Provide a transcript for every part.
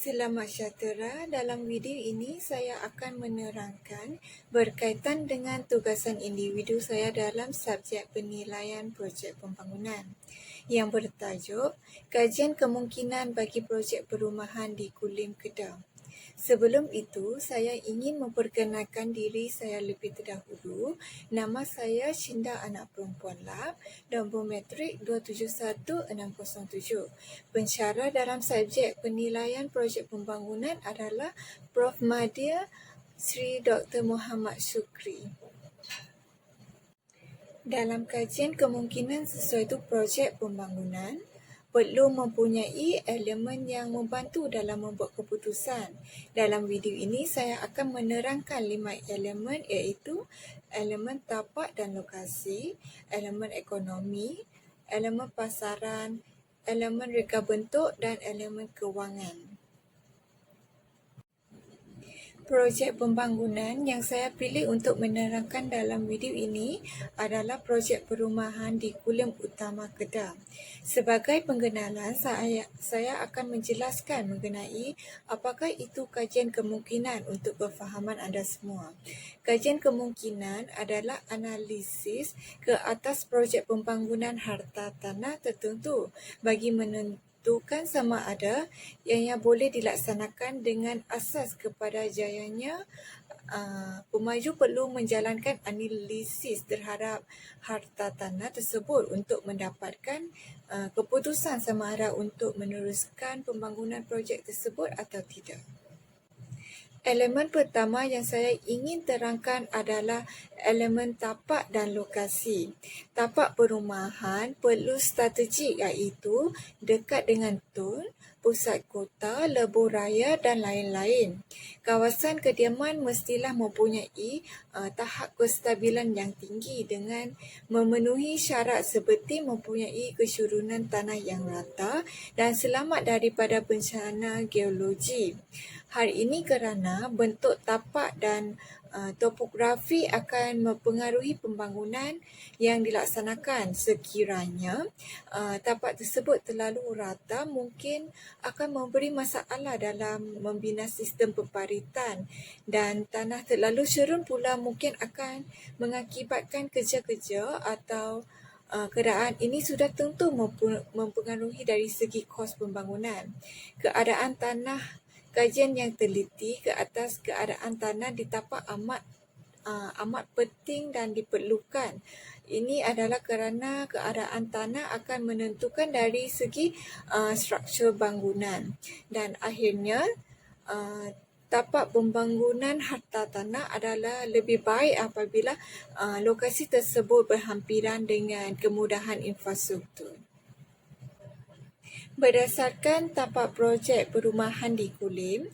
Selamat sejahtera. Dalam video ini saya akan menerangkan berkaitan dengan tugasan individu saya dalam subjek penilaian projek pembangunan yang bertajuk Kajian Kemungkinan bagi Projek Perumahan di Kulim Kedah. Sebelum itu, saya ingin memperkenalkan diri saya lebih terdahulu. Nama saya Shinda Anak Perempuan Lab, nombor metrik 271607. Pensyarah dalam subjek penilaian projek pembangunan adalah Prof. Madya Sri Dr. Muhammad Syukri. Dalam kajian kemungkinan sesuatu projek pembangunan, perlu mempunyai elemen yang membantu dalam membuat keputusan. Dalam video ini, saya akan menerangkan 5 elemen iaitu elemen tapak dan lokasi, elemen ekonomi, elemen pasaran, elemen reka bentuk dan elemen kewangan. Projek pembangunan yang saya pilih untuk menerangkan dalam video ini adalah projek perumahan di Kulim Utama Kedah. Sebagai pengenalan, saya akan menjelaskan mengenai apakah itu kajian kemungkinan untuk kefahaman anda semua. Kajian kemungkinan adalah analisis ke atas projek pembangunan harta tanah tertentu bagi menentukan sama ada ianya boleh dilaksanakan dengan asas kepada jayanya. Pemaju perlu menjalankan analisis terhadap harta tanah tersebut untuk mendapatkan keputusan sama ada untuk meneruskan pembangunan projek tersebut atau tidak. Elemen pertama yang saya ingin terangkan adalah elemen tapak dan lokasi. Tapak perumahan perlu strategik iaitu dekat dengan tun, pusat kota, lebuh raya dan lain-lain. Kawasan kediaman mestilah mempunyai tahap kestabilan yang tinggi dengan memenuhi syarat seperti mempunyai kesurunan tanah yang rata dan selamat daripada bencana geologi. Hal ini kerana bentuk tapak dan topografi akan mempengaruhi pembangunan yang dilaksanakan. Sekiranya tapak tersebut terlalu rata, mungkin akan memberi masalah dalam membina sistem pemparitan, dan tanah terlalu serun pula mungkin akan mengakibatkan kerja-kerja atau keadaan ini sudah tentu mempengaruhi dari segi kos pembangunan. Keadaan tanah Kajian yang teliti ke atas keadaan tanah di tapak amat penting dan diperlukan. Ini adalah kerana keadaan tanah akan menentukan dari segi struktur bangunan. Dan akhirnya, tapak pembangunan harta tanah adalah lebih baik apabila lokasi tersebut berhampiran dengan kemudahan infrastruktur. Berdasarkan tapak projek perumahan di Kulim,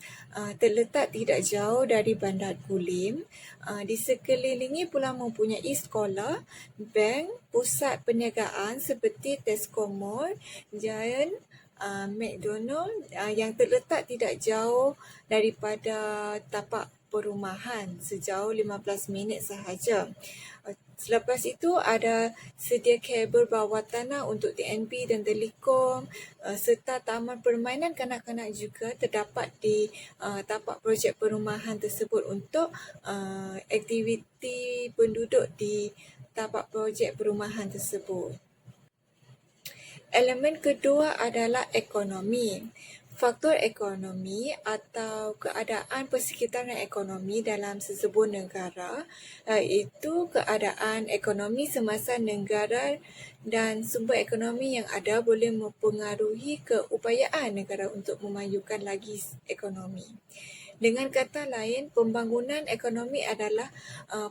terletak tidak jauh dari Bandar Kulim. Di sekelilingi pula mempunyai sekolah, bank, pusat perniagaan seperti Tesco Mall, Giant, McDonald yang terletak tidak jauh daripada tapak perumahan sejauh 15 minit sahaja. Selepas itu ada sedia kabel bawah tanah untuk TNB dan Telekom serta taman permainan kanak-kanak juga terdapat di tapak projek perumahan tersebut untuk aktiviti penduduk di tapak projek perumahan tersebut. Elemen kedua adalah ekonomi. Faktor ekonomi atau keadaan persekitaran ekonomi dalam sesebuah negara iaitu keadaan ekonomi semasa negara dan sumber ekonomi yang ada boleh mempengaruhi keupayaan negara untuk memajukan lagi ekonomi. Dengan kata lain, pembangunan ekonomi adalah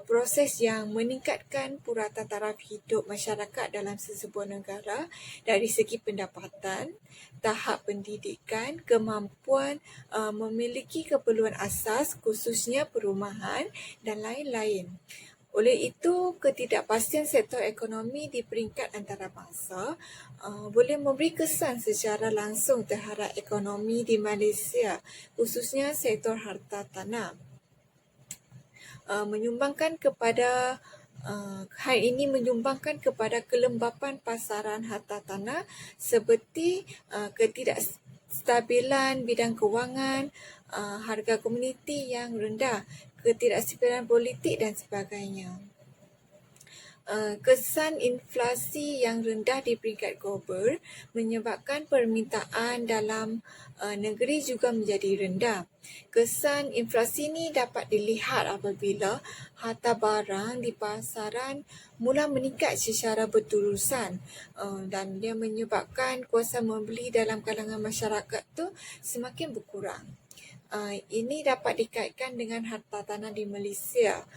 proses yang meningkatkan purata taraf hidup masyarakat dalam sesebuah negara dari segi pendapatan, tahap pendidikan, kemampuan memiliki keperluan asas khususnya perumahan dan lain-lain. Oleh itu, ketidakpastian sektor ekonomi di peringkat antarabangsa boleh memberi kesan secara langsung terhadap ekonomi di Malaysia, khususnya sektor harta tanah. Hal ini menyumbangkan kepada kelembapan pasaran harta tanah seperti ketidakstabilan bidang kewangan, harga komuniti yang rendah, ketidakstabilan politik dan sebagainya. Kesan inflasi yang rendah di peringkat global menyebabkan permintaan dalam negeri juga menjadi rendah. Kesan inflasi ini dapat dilihat apabila harta barang di pasaran mula meningkat secara berterusan dan dia menyebabkan kuasa membeli dalam kalangan masyarakat tu semakin berkurang. Ini dapat dikaitkan dengan harta tanah di Malaysia,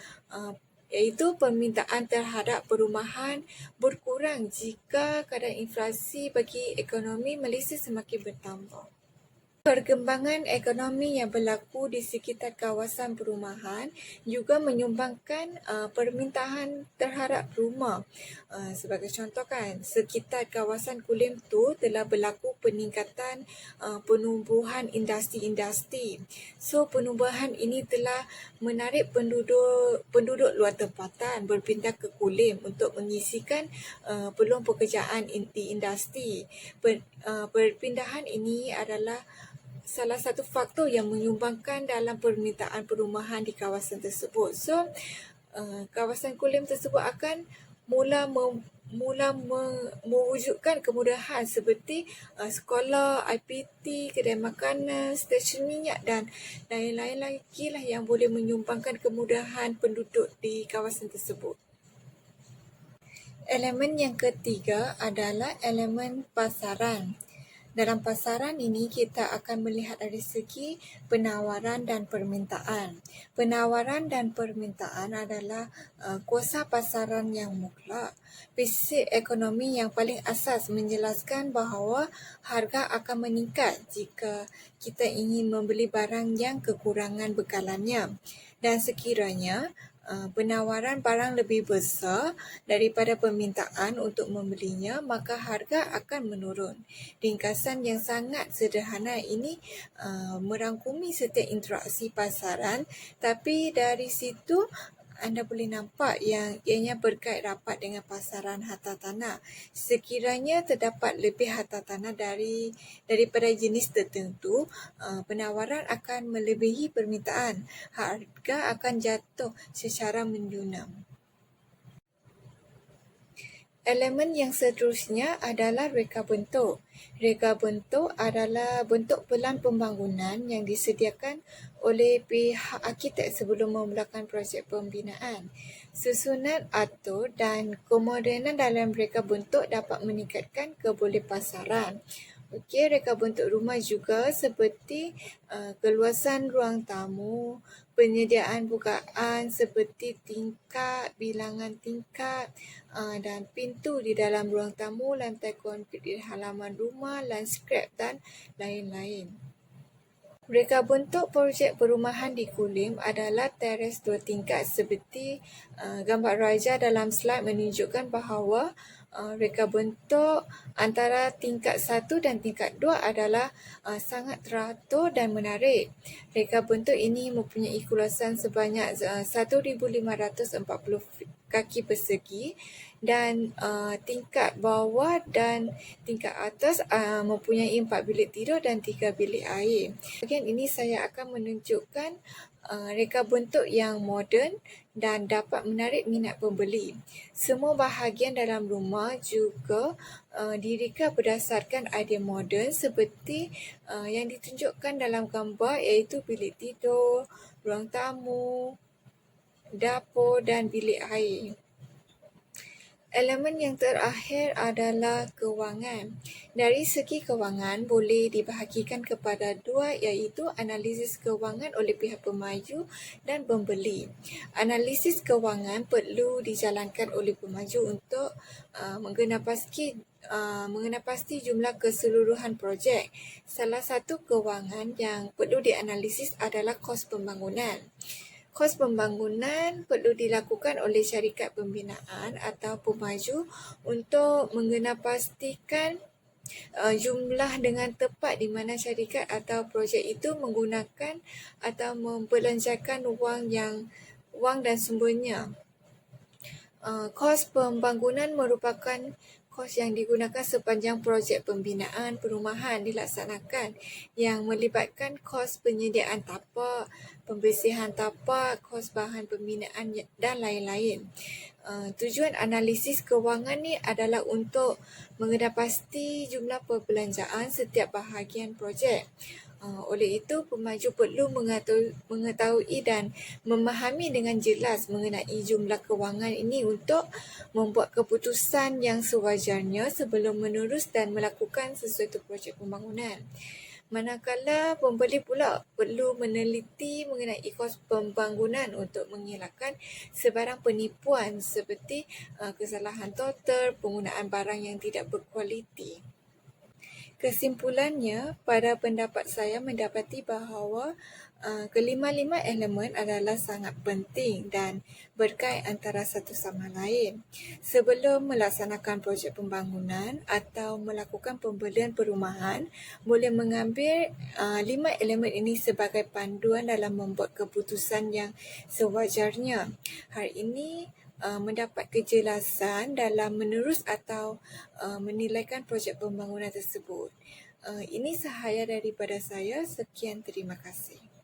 iaitu permintaan terhadap perumahan berkurang jika kadar inflasi bagi ekonomi Malaysia semakin bertambah. Perkembangan ekonomi yang berlaku di sekitar kawasan perumahan juga menyumbangkan permintaan terhadap rumah. Sebagai contoh kan, sekitar kawasan Kulim tu telah berlaku peningkatan penumbuhan industri-industri. So penumbuhan ini telah menarik penduduk luar tempatan berpindah ke Kulim untuk mengisikan peluang pekerjaan di industri. Perpindahan ini adalah salah satu faktor yang menyumbangkan dalam permintaan perumahan di kawasan tersebut. So, kawasan Kulim tersebut akan mewujudkan kemudahan seperti sekolah, IPT, kedai makanan, stesen minyak dan lain-lain lagi lah yang boleh menyumbangkan kemudahan penduduk di kawasan tersebut. Elemen yang ketiga adalah elemen pasaran. Dalam pasaran ini, kita akan melihat dari segi penawaran dan permintaan. Penawaran dan permintaan adalah kuasa pasaran yang mutlak. Prinsip ekonomi yang paling asas menjelaskan bahawa harga akan meningkat jika kita ingin membeli barang yang kekurangan bekalannya. Dan sekiranya penawaran barang lebih besar daripada permintaan untuk membelinya, maka harga akan menurun. Ringkasan yang sangat sederhana ini merangkumi setiap interaksi pasaran, tapi dari situ anda boleh nampak yang ianya berkait rapat dengan pasaran harta tanah. Sekiranya terdapat lebih harta tanah daripada jenis tertentu, penawaran akan melebihi permintaan. Harga akan jatuh secara menjunam. Elemen yang seterusnya adalah reka bentuk. Reka bentuk adalah bentuk pelan pembangunan yang disediakan oleh pihak arkitek sebelum memulakan projek pembinaan. Susunan atur dan kemodenan dalam reka bentuk dapat meningkatkan kebolehpasaran. Okey, reka bentuk rumah juga seperti keluasan ruang tamu, penyediaan bukaan seperti tingkap, bilangan tingkap dan pintu di dalam ruang tamu, lantai konkrit di halaman rumah, landscape dan lain-lain. Reka bentuk projek perumahan di Kulim adalah teres 2 tingkat seperti gambar raja dalam slide menunjukkan bahawa reka bentuk antara tingkat 1 dan tingkat 2 adalah sangat teratur dan menarik. Reka bentuk ini mempunyai keluasan sebanyak 1,540 kaki persegi dan tingkat bawah dan tingkat atas mempunyai 4 bilik tidur dan 3 bilik air. Bahagian ini saya akan menunjukkan reka bentuk yang moden dan dapat menarik minat pembeli. Semua bahagian dalam rumah juga direka berdasarkan idea moden seperti yang ditunjukkan dalam gambar, iaitu bilik tidur, ruang tamu, dapur dan bilik air. Elemen yang terakhir adalah kewangan. Dari segi kewangan boleh dibahagikan kepada dua, iaitu analisis kewangan oleh pihak pemaju dan pembeli. Analisis kewangan perlu dijalankan oleh pemaju untuk mengenal pasti jumlah keseluruhan projek. Salah satu kewangan yang perlu dianalisis adalah kos pembangunan. Kos pembangunan perlu dilakukan oleh syarikat pembinaan atau pemaju untuk mengenapastikan jumlah dengan tepat di mana syarikat atau projek itu menggunakan atau membelanjakan wang dan sumbernya. Kos pembangunan merupakan kos yang digunakan sepanjang projek pembinaan perumahan dilaksanakan yang melibatkan kos penyediaan tapak, pembersihan tapak, kos bahan pembinaan dan lain-lain. Tujuan analisis kewangan ni adalah untuk mengenalpasti jumlah perbelanjaan setiap bahagian projek. Oleh itu, pemaju perlu mengetahui dan memahami dengan jelas mengenai jumlah kewangan ini untuk membuat keputusan yang sewajarnya sebelum menerus dan melakukan sesuatu projek pembangunan. Manakala pembeli pula perlu meneliti mengenai kos pembangunan untuk mengelakkan sebarang penipuan seperti kesalahan total, penggunaan barang yang tidak berkualiti. Kesimpulannya, pada pendapat saya mendapati bahawa kelima-lima elemen adalah sangat penting dan berkait antara satu sama lain. Sebelum melaksanakan projek pembangunan atau melakukan pembelian perumahan, boleh mengambil 5 elemen ini sebagai panduan dalam membuat keputusan yang sewajarnya. Hal ini mendapat kejelasan dalam menerus atau menilaikan projek pembangunan tersebut. Ini sahaya daripada saya. Sekian, terima kasih.